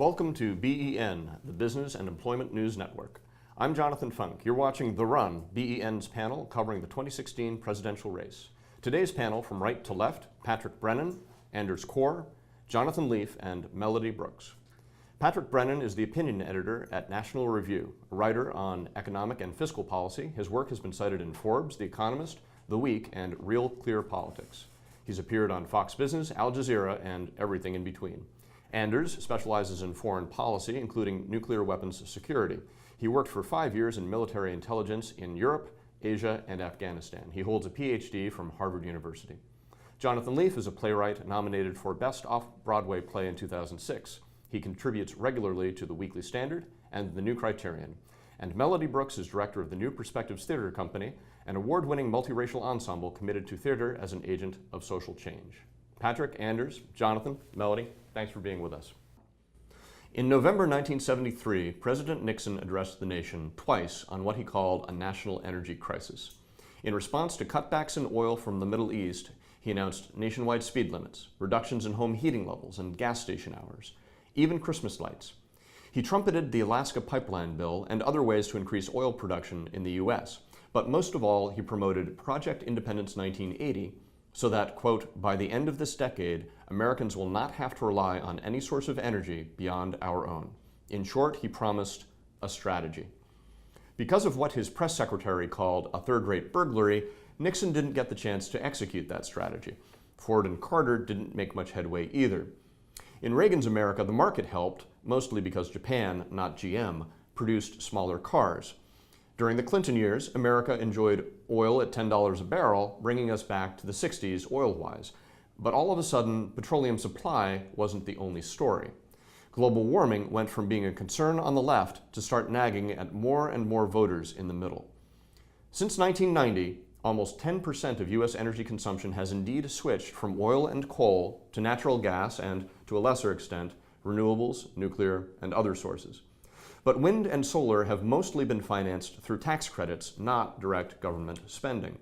Welcome to BEN, the Business and Employment News Network. I'm Jonathan Funk. You're watching The Run, BEN's panel covering the 2016 presidential race. Today's panel, from right to left, Patrick Brennan, Anders Corr, Jonathan Leaf, and Melody Brooks. Patrick Brennan is the opinion editor at National Review, a writer on economic and fiscal policy. His work has been cited in Forbes, The Economist, The Week, and Real Clear Politics. He's appeared on Fox Business, Al Jazeera, and everything in between. Anders specializes in foreign policy, including nuclear weapons security. He worked for 5 years in military intelligence in Europe, Asia, and Afghanistan. He holds a PhD from Harvard University. Jonathan Leaf is a playwright nominated for Best Off-Broadway Play in 2006. He contributes regularly to the Weekly Standard and the New Criterion. And Melody Brooks is director of the New Perspectives Theater Company, an award-winning multiracial ensemble committed to theater as an agent of social change. Patrick, Anders, Jonathan, Melody, thanks for being with us. In November 1973, President Nixon addressed the nation twice on what he called a national energy crisis. In response to cutbacks in oil from the Middle East, he announced nationwide speed limits, reductions in home heating levels and gas station hours, even Christmas lights. He trumpeted the Alaska Pipeline Bill and other ways to increase oil production in the U.S., but most of all, he promoted Project Independence 1980 so that, quote, by the end of this decade, Americans will not have to rely on any source of energy beyond our own. In short, he promised a strategy. Because of what his press secretary called a third-rate burglary, Nixon didn't get the chance to execute that strategy. Ford and Carter didn't make much headway either. In Reagan's America, the market helped, mostly because Japan, not GM, produced smaller cars. During the Clinton years, America enjoyed oil at $10 a barrel, bringing us back to the 60s oil-wise. But all of a sudden, petroleum supply wasn't the only story. Global warming went from being a concern on the left to start nagging at more and more voters in the middle. Since 1990, almost 10% of U.S. energy consumption has indeed switched from oil and coal to natural gas and, to a lesser extent, renewables, nuclear, and other sources. But wind and solar have mostly been financed through tax credits, not direct government spending.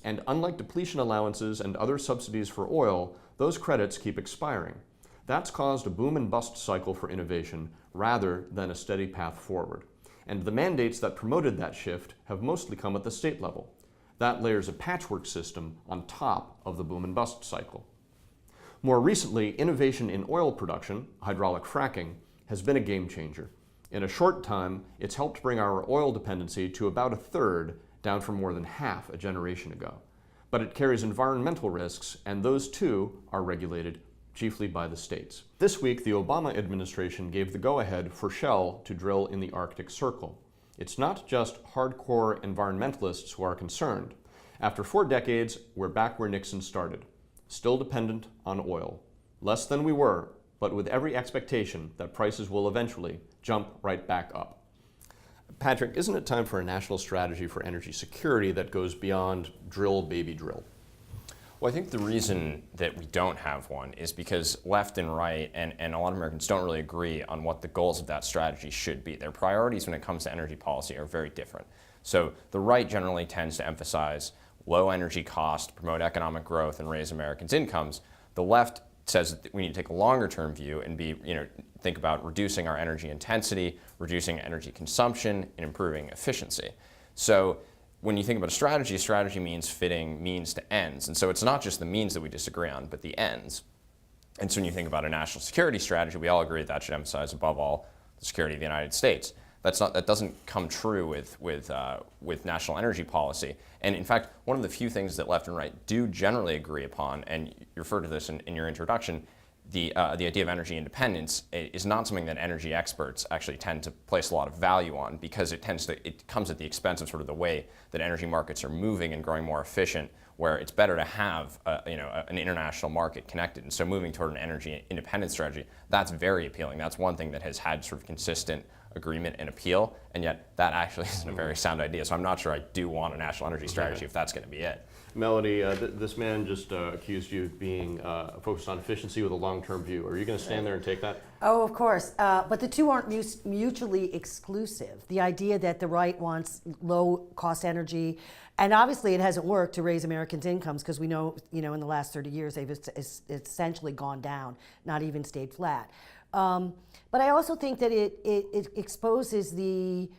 And unlike depletion allowances and other subsidies for oil, those credits keep expiring. That's caused a boom and bust cycle for innovation rather than a steady path forward. And the mandates that promoted that shift have mostly come at the state level. That layers a patchwork system on top of the boom and bust cycle. More recently, innovation in oil production, hydraulic fracking, has been a game changer. In a short time, it's helped bring our oil dependency to about a third, down from more than half a generation ago. But it carries environmental risks, and those too are regulated chiefly by the states. This week, the Obama administration gave the go-ahead for Shell to drill in the Arctic Circle. It's not just hardcore environmentalists who are concerned. After 4 decades, we're back where Nixon started, still dependent on oil. Less than we were, but with every expectation that prices will eventually jump right back up. Patrick, isn't it time for a national strategy for energy security that goes beyond drill, baby, drill? Well, I think the reason that we don't have one is because left and right and a lot of Americans don't really agree on what the goals of that strategy should be. Their priorities when it comes to energy policy are very different. So the right generally tends to emphasize low energy cost, promote economic growth, and raise Americans' incomes. The left says that we need to take a longer term view and think about reducing our energy intensity, reducing energy consumption, and improving efficiency. So when you think about a strategy means fitting means to ends. And so it's not just the means that we disagree on, but the ends. And so when you think about a national security strategy, we all agree that should emphasize above all the security of the United States. That doesn't come true with national energy policy. And in fact, one of the few things that left and right do generally agree upon, and you referred to this in your introduction, the idea of energy independence is not something that energy experts actually tend to place a lot of value on, because it comes at the expense of sort of the way that energy markets are moving and growing more efficient, where it's better to have an international market connected. And so moving toward an energy independence strategy, that's very appealing. That's one thing that has had sort of consistent agreement and appeal, and yet that actually isn't a very sound idea. So I'm not sure I do want a national energy strategy if that's going to be it. Melody, this man just accused you of being focused on efficiency with a long-term view. Are you going to stand there and take that? Oh, of course. But the two aren't mutually exclusive. The idea that the right wants low-cost energy, and obviously it hasn't worked to raise Americans' incomes, because we know, in the last 30 years they've essentially gone down, not even stayed flat. But I also think that it exposes the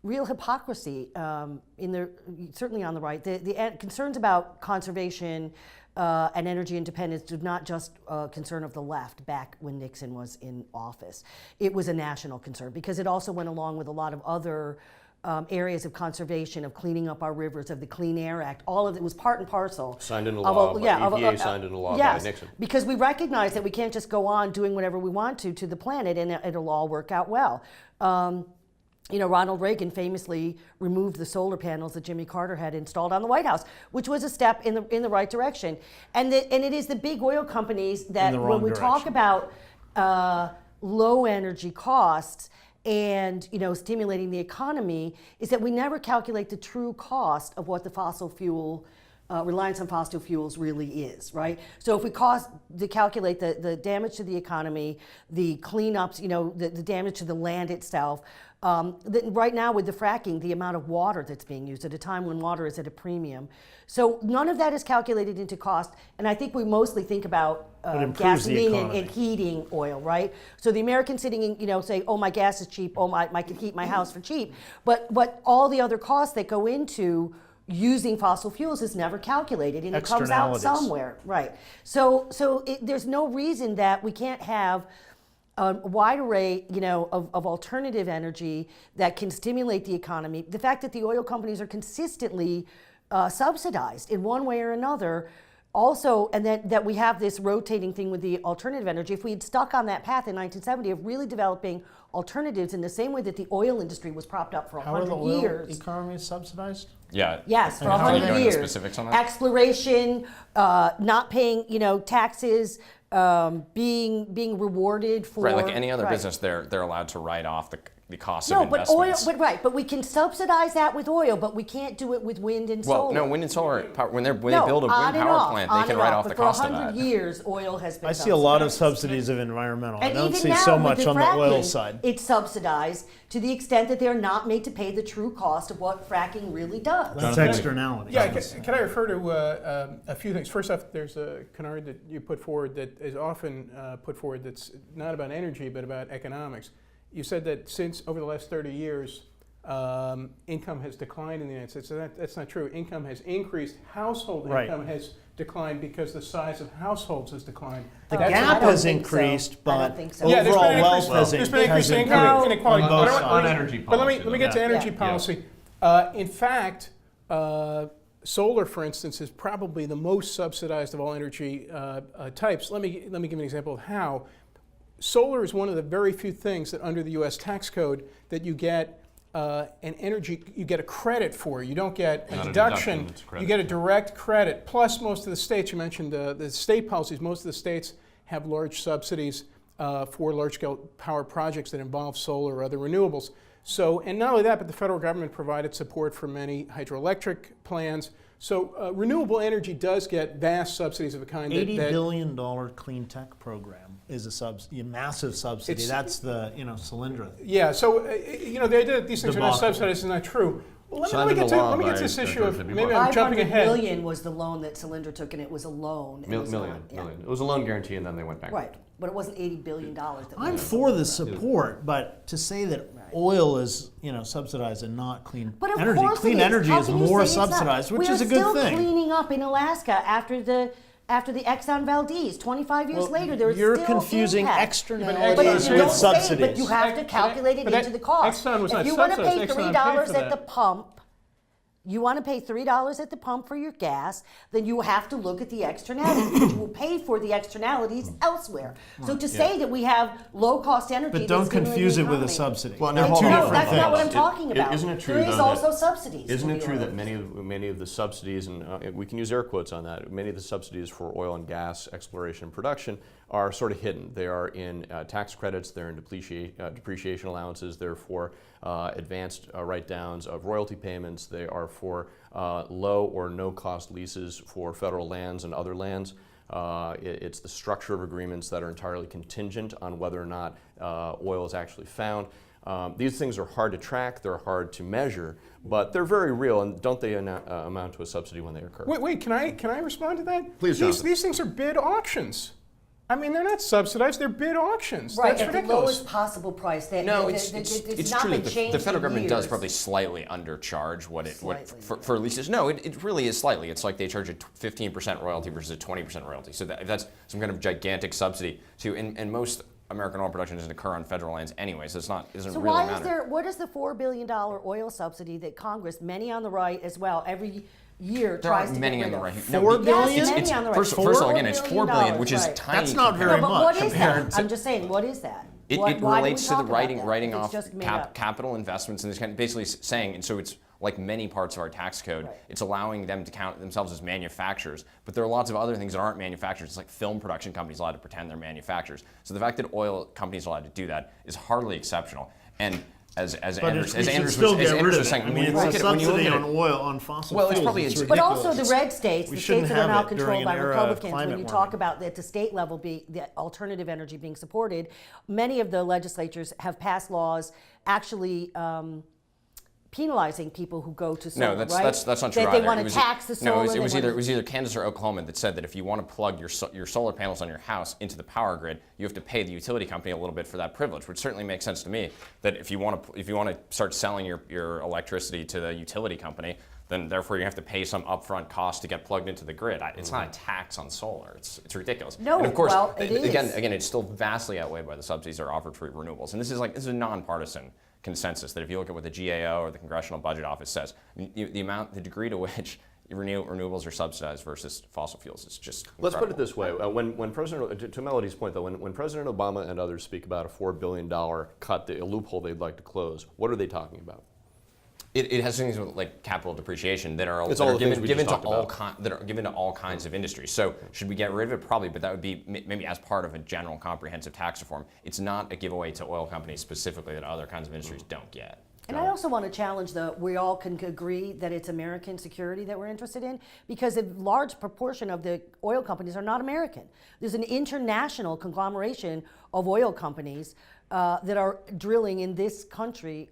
real hypocrisy certainly on the right. The concerns about conservation and energy independence did not just concern of the left back when Nixon was in office. It was a national concern because it also went along with a lot of other areas of conservation, of cleaning up our rivers, of the Clean Air Act. All of it was part and parcel. Signed into law. EPA signed into law by Nixon. Because we recognize that we can't just go on doing whatever we want to the planet and it'll all work out well. Ronald Reagan famously removed the solar panels that Jimmy Carter had installed on the White House, which was a step in the right direction. And it is the big oil companies that when we talk about low energy costs and stimulating the economy, is that we never calculate the true cost of what the fossil fuel reliance on fossil fuels really is, right? So if we calculate the damage to the economy, the cleanups, the damage to the land itself, right now with the fracking, the amount of water that's being used at a time when water is at a premium. So none of that is calculated into cost, and I think we mostly think about gasoline and heating oil, right? So the American sitting in, saying, oh, my gas is cheap, oh, I can heat my house for cheap, but all the other costs that go into using fossil fuels is never calculated, and it comes out somewhere, right? So there's no reason that we can't have a wide array, of alternative energy that can stimulate the economy. The fact that the oil companies are consistently subsidized in one way or another, also, and that we have this rotating thing with the alternative energy. If we had stuck on that path in 1970 of really developing alternatives in the same way that the oil industry was propped up for 100 years. How are the oil economies subsidized? Yeah. Yes, for And how do you 100 go into years. specifics on that? Exploration, not paying, taxes, being rewarded for Right, like any other business, they're allowed to write off the cost of No, but investments. oil, but we can subsidize that with oil, but we can't do it with wind and solar. Well, no, wind and solar power, when they build a wind power plant, they can write off the cost of that. But for 100 years, oil has been I see a lot of subsidies of environmental. I And don't even see now, so with much the on the oil fracking, side. It's subsidized to the extent that they're not made to pay the true cost of what fracking really does. That's externality. Yeah, can I refer to a few things? First off, there's a canard that you put forward that is often put forward that's not about energy but about economics. You said that since over the last 30 years, income has declined in the United States. So that's not true. Income has increased. Household income has declined because the size of households has declined. The That's gap I don't has think so. increased, I don't but think so. Yeah, there's overall been wealth has there's been increased increased income inequality. on both But I sides. want- energy But let me policy, get to though. energy Yeah. policy. In fact, solar, for instance, is probably the most subsidized of all energy types. Let me give you an example of how. Solar is one of the very few things that under the U.S. tax code that you get you get a credit for. You don't get a deduction. It's a credit. You get a direct credit. Plus, most of the states, you mentioned the state policies, most of the states have large subsidies for large-scale power projects that involve solar or other renewables. So, and not only that, but the federal government provided support for many hydroelectric plans. So renewable energy does get vast subsidies of a kind $80 that billion clean tech program is a massive subsidy. It's- That's the Solyndra. Yeah, so the idea that these things are not Debacle. subsidized is not true. Well, let Signed me get into law to by this issue of George W. maybe Bush. I'm jumping 500 ahead. million was the loan that Solyndra took, and it was a loan. It was Million. not- yeah. It was a loan guarantee, and then they went back. Right, but it wasn't $80 billion. That I'm was for the support, but to say that oil is subsidized and not clean But of energy, course clean it is. energy How is can you more say it's not? subsidized, which We is are a good still thing. cleaning up in Alaska after the Exxon Valdez. 25 years Well, later, there is you're still confusing impact. externalities But Exxon you don't with say, subsidies. but you have to calculate it But that- into the cost. Exxon was if not you want to pay subsidized. Exxon paid $3 for at the that. pump, you want to pay $3 at the pump for your gas, then you have to look at the externalities, because you will pay for the externalities elsewhere. So to say that we have low-cost energy, But that's don't stimulating confuse the it with a economy. subsidy. Well, They're now, hold two on. No, different that's things. not what I'm talking about. Isn't it true, There is though, also that- subsidies. Isn't for it the true oil that many of the subsidies, and we can use air quotes on that, many of the subsidies for oil and gas exploration and production are sort of hidden. They are in tax credits, they're in depreciation allowances, they're for advanced write-downs of royalty payments, they are for low or no-cost leases for federal lands and other lands. It's the structure of agreements that are entirely contingent on whether or not oil is actually found. These things are hard to track, they're hard to measure, but they're very real, and don't they amount to a subsidy when they occur? Wait, can I respond to that? Please, Jonathan. These things are bid auctions. I mean, they're not subsidized; they're bid auctions. Right, That's at the ridiculous. lowest possible price. No, It's it's not true been that changed the federal in government does years. probably slightly undercharge what Slightly, for leases. No, it really is slightly. It's like they charge a 15% royalty versus a 20% royalty. So that's some kind of gigantic subsidy to, and most American oil production doesn't occur on federal lands anyway, so it doesn't So really why matter. is there? What is the $4 billion oil subsidy that Congress, many on the right as well, every year There tries aren't to many get on the rid right. of? No, $4 it- billion? it's- Many on the right. First of all, again, it's $4 $4 billion, which is right. tiny. That's not very No, but much what is compared that? to. I'm just saying, what is that? It Why do we relates to the talk about writing that? It's off just made up. capital investments and this kind of basically saying, and so it's like many parts of our tax code, Right. it's allowing them to count themselves as manufacturers, but there are lots of other things that aren't manufacturers. It's like film production companies allowed to pretend they're manufacturers. So the fact that oil companies are allowed to do that is hardly exceptional. And as But Andrews we should was still get rid of was it. saying, I mean, when you it's look a at it- when you look subsidy at on it- oil, on fossil Well, it's fuels. probably It's a- But ridiculous. also the red states, We the shouldn't states that are have now it during controlled by an era of Republicans, when climate you warming. talk about at the state level the alternative energy being supported, many of the legislatures have passed laws actually penalizing people who go to solar, No, that's right? that's not true That either. they want It to was- tax the solar. No, it they was wanna- either Kansas or Oklahoma that said that if you want to plug your solar panels on your house into the power grid, you have to pay the utility company a little bit for that privilege, which certainly makes sense to me. That if you want to start selling your electricity to the utility company, then therefore you have to pay some upfront cost to get plugged into the grid. It's not a tax on solar. It's ridiculous. No, and of course, well, it again, is. it's still vastly outweighed by the subsidies that are offered for renewables. And this is a nonpartisan consensus that if you look at what the GAO or the Congressional Budget Office says, the degree to which renewables are subsidized versus fossil fuels is just Let's put it incredible. this way: when President, to Melody's point though, when President Obama and others speak about a $4 billion cut, a loophole they'd like to close, what are they talking about? It has things with like capital depreciation that are, It's that all are the things given, we given just to all talked that are given to all kinds of industries. So should we get rid of it? Probably, but that would be maybe as part of a general comprehensive tax reform. It's not a giveaway to oil companies specifically that other kinds of industries don't get. And I also want to challenge we all can agree that it's American security that we're interested in, because a large proportion of the oil companies are not American. There's an international conglomeration of oil companies that are drilling in this country.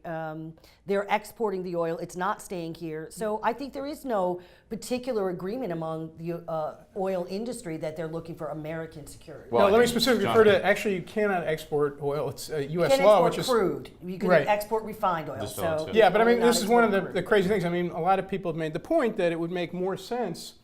They're exporting the oil. It's not staying here. So I think there is no particular agreement among the oil industry that they're looking for American security. Well, no, let me I think specifically refer to, actually, you cannot export oil. It's you U.S. can't law, export which is crude. You can Right. export refined oil. Distilled, So too. Yeah, but I mean, probably this not is one of export the crude. crazy things. I mean, a lot of people have made the point that it would make more sense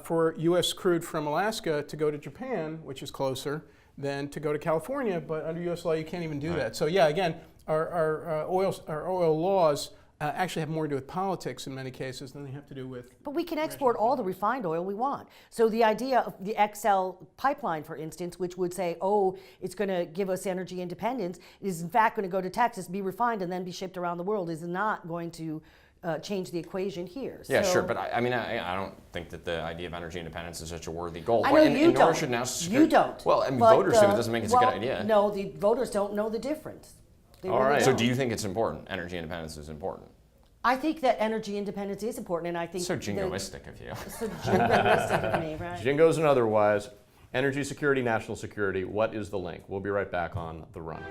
for U.S. crude from Alaska to go to Japan, which is closer, than to go to California. But under U.S. law, you can't even do that. So yeah, again, our oil laws actually have more to do with politics in many cases than they have to do with. But we can export all the refined oil we want. So the idea of the XL pipeline, for instance, which would say, oh, it's going to give us energy independence, is in fact going to go to Texas, be refined, and then be shipped around the world, is not going to change the equation here. Yeah, So- sure, but I mean, I don't think that the idea of energy independence is such a worthy goal. I know and, you and nor don't. should national You security- don't. Well, I mean, But, voters do. It doesn't make it a good idea. No, the voters don't know the difference. They All really right. So don't. do you think it's important? Energy independence is important. I think that energy independence is important, and I think So the- jingoistic of you. So jingoistic of me, right? Jingos and otherwise, energy security, national security, what is the link? We'll be right back on The Run.